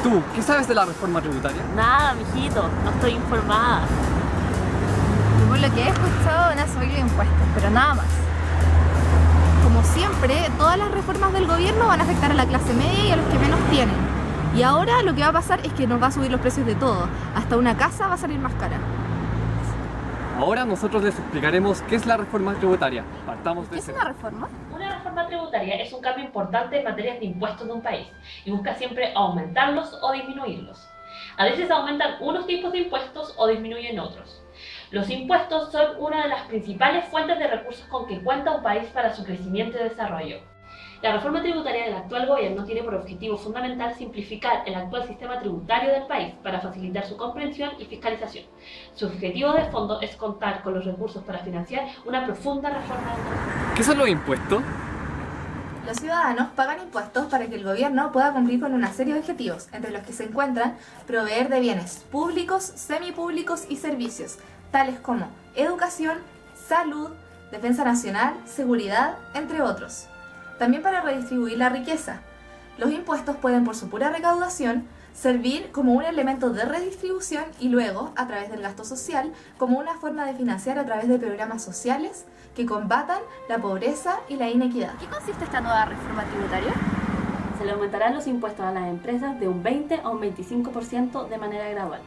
tú, qué sabes de la reforma tributaria? Nada, mijito, no estoy informada. Y por lo que he escuchado van a subir los impuestos, pero nada más. Como siempre, todas las reformas del gobierno van a afectar a la clase media y a los que menos tienen. Y ahora lo que va a pasar es que nos va a subir los precios de todo. Hasta una casa va a salir más cara. Ahora nosotros les explicaremos qué es la reforma tributaria. Partamos ¿Qué de es cero. una reforma? Una reforma tributaria es un cambio importante en materias de impuestos de un país y busca siempre aumentarlos o disminuirlos. A veces aumentan unos tipos de impuestos o disminuyen otros. Los impuestos son una de las principales fuentes de recursos con que cuenta un país para su crecimiento y desarrollo. La reforma tributaria del actual gobierno tiene por objetivo fundamental simplificar el actual sistema tributario del país para facilitar su comprensión y fiscalización. Su objetivo de fondo es contar con los recursos para financiar una profunda reforma del país. ¿Qué son los impuestos? Los ciudadanos pagan impuestos para que el gobierno pueda cumplir con una serie de objetivos, entre los que se encuentran proveer de bienes públicos, semipúblicos y servicios, tales como educación, salud, defensa nacional, seguridad, entre otros. También para redistribuir la riqueza. Los impuestos pueden, por su pura recaudación, servir como un elemento de redistribución y luego, a través del gasto social, como una forma de financiar a través de programas sociales que combatan la pobreza y la inequidad. ¿Qué consiste esta nueva reforma tributaria? Se le aumentarán los impuestos a las empresas de un 20 a un 25% de manera gradual.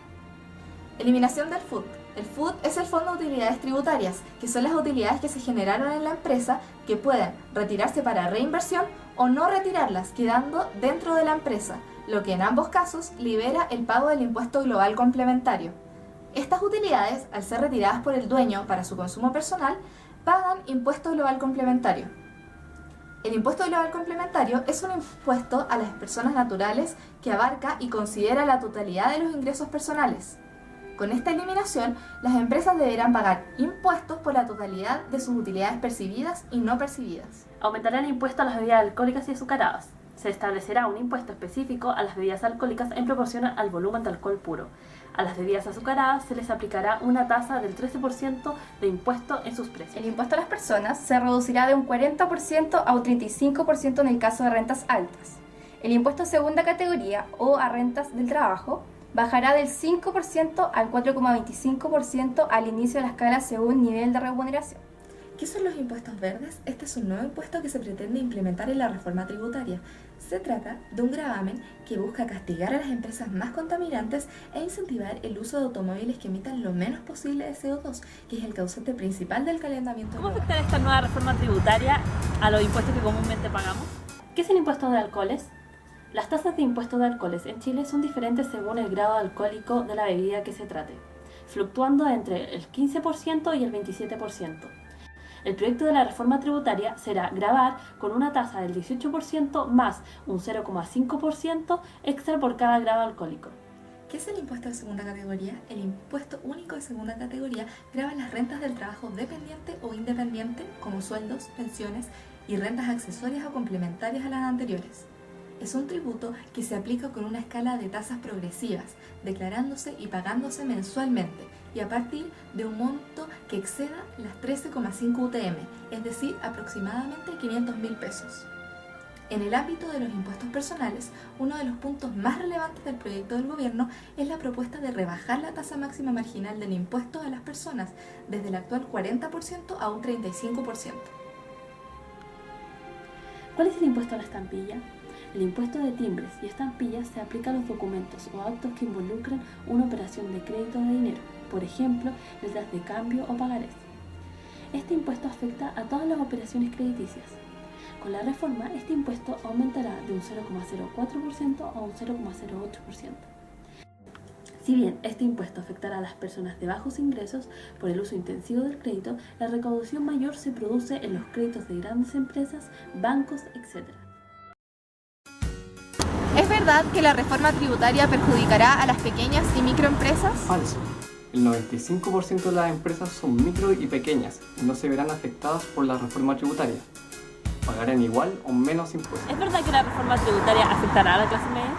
Eliminación del FUT. El FUT es el Fondo de Utilidades Tributarias, que son las utilidades que se generaron en la empresa que pueden retirarse para reinversión o no retirarlas, quedando dentro de la empresa, lo que en ambos casos libera el pago del impuesto global complementario. Estas utilidades, al ser retiradas por el dueño para su consumo personal, pagan impuesto global complementario. El impuesto global complementario es un impuesto a las personas naturales que abarca y considera la totalidad de los ingresos personales. Con esta eliminación, las empresas deberán pagar impuestos por la totalidad de sus utilidades percibidas y no percibidas. Aumentará el impuesto a las bebidas alcohólicas y azucaradas. Se establecerá un impuesto específico a las bebidas alcohólicas en proporción al volumen de alcohol puro. A las bebidas azucaradas se les aplicará una tasa del 13% de impuesto en sus precios. El impuesto a las personas se reducirá de un 40% a un 35% en el caso de rentas altas. El impuesto a segunda categoría o a rentas del trabajo bajará del 5% al 4,25% al inicio de la escala según nivel de remuneración. ¿Qué son los impuestos verdes? Este es un nuevo impuesto que se pretende implementar en la reforma tributaria. Se trata de un gravamen que busca castigar a las empresas más contaminantes e incentivar el uso de automóviles que emitan lo menos posible de CO2, que es el causante principal del calentamiento ¿Cómo global. afectará esta nueva reforma tributaria a los impuestos que comúnmente pagamos? ¿Qué es el impuesto de alcoholes? Las tasas de impuestos de alcoholes en Chile son diferentes según el grado alcohólico de la bebida que se trate, fluctuando entre el 15% y el 27%. El proyecto de la reforma tributaria será gravar con una tasa del 18% más un 0,5% extra por cada grado alcohólico. ¿Qué es el impuesto de segunda categoría? El impuesto único de segunda categoría grava las rentas del trabajo dependiente o independiente, como sueldos, pensiones y rentas accesorias o complementarias a las anteriores. Es un tributo que se aplica con una escala de tasas progresivas, declarándose y pagándose mensualmente y a partir de un monto que exceda las 13,5 UTM, es decir, aproximadamente 500.000 pesos. En el ámbito de los impuestos personales, uno de los puntos más relevantes del proyecto del gobierno es la propuesta de rebajar la tasa máxima marginal del impuesto a las personas desde el actual 40% a un 35%. ¿Cuál es el impuesto a la estampilla? El impuesto de timbres y estampillas se aplica a los documentos o actos que involucran una operación de crédito de dinero, por ejemplo, letras de cambio o pagarés. Este impuesto afecta a todas las operaciones crediticias. Con la reforma, este impuesto aumentará de un 0,04% a un 0,08%. Si bien este impuesto afectará a las personas de bajos ingresos por el uso intensivo del crédito, la recaudación mayor se produce en los créditos de grandes empresas, bancos, etc. ¿Es verdad que la reforma tributaria perjudicará a las pequeñas y microempresas? Falso. El 95% de las empresas son micro y pequeñas y no se verán afectadas por la reforma tributaria. Pagarán igual o menos impuestos. ¿Es verdad que la reforma tributaria afectará a la clase media?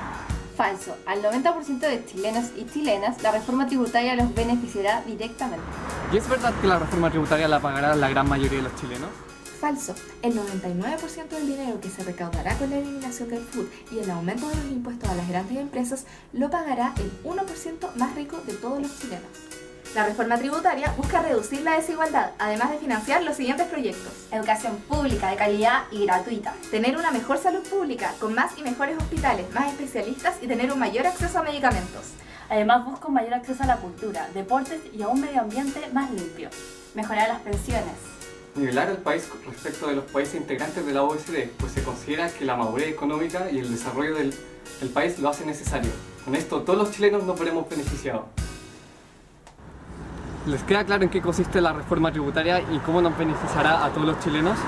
Falso. Al 90% de chilenos y chilenas, la reforma tributaria los beneficiará directamente. ¿Y es verdad que la reforma tributaria la pagará la gran mayoría de los chilenos? falso. El 99% del dinero que se recaudará con la eliminación del FUT y el aumento de los impuestos a las grandes empresas lo pagará el 1% más rico de todos los chilenos. La reforma tributaria busca reducir la desigualdad, además de financiar los siguientes proyectos. Educación pública de calidad y gratuita. Tener una mejor salud pública, con más y mejores hospitales, más especialistas y tener un mayor acceso a medicamentos. Además busca un mayor acceso a la cultura, deportes y a un medio ambiente más limpio. Mejorar las pensiones. Nivelar al país respecto de los países integrantes de la OECD, pues se considera que la madurez económica y el desarrollo del país lo hace necesario. Con esto todos los chilenos nos veremos beneficiados. ¿Les queda claro en qué consiste la reforma tributaria y cómo nos beneficiará a todos los chilenos?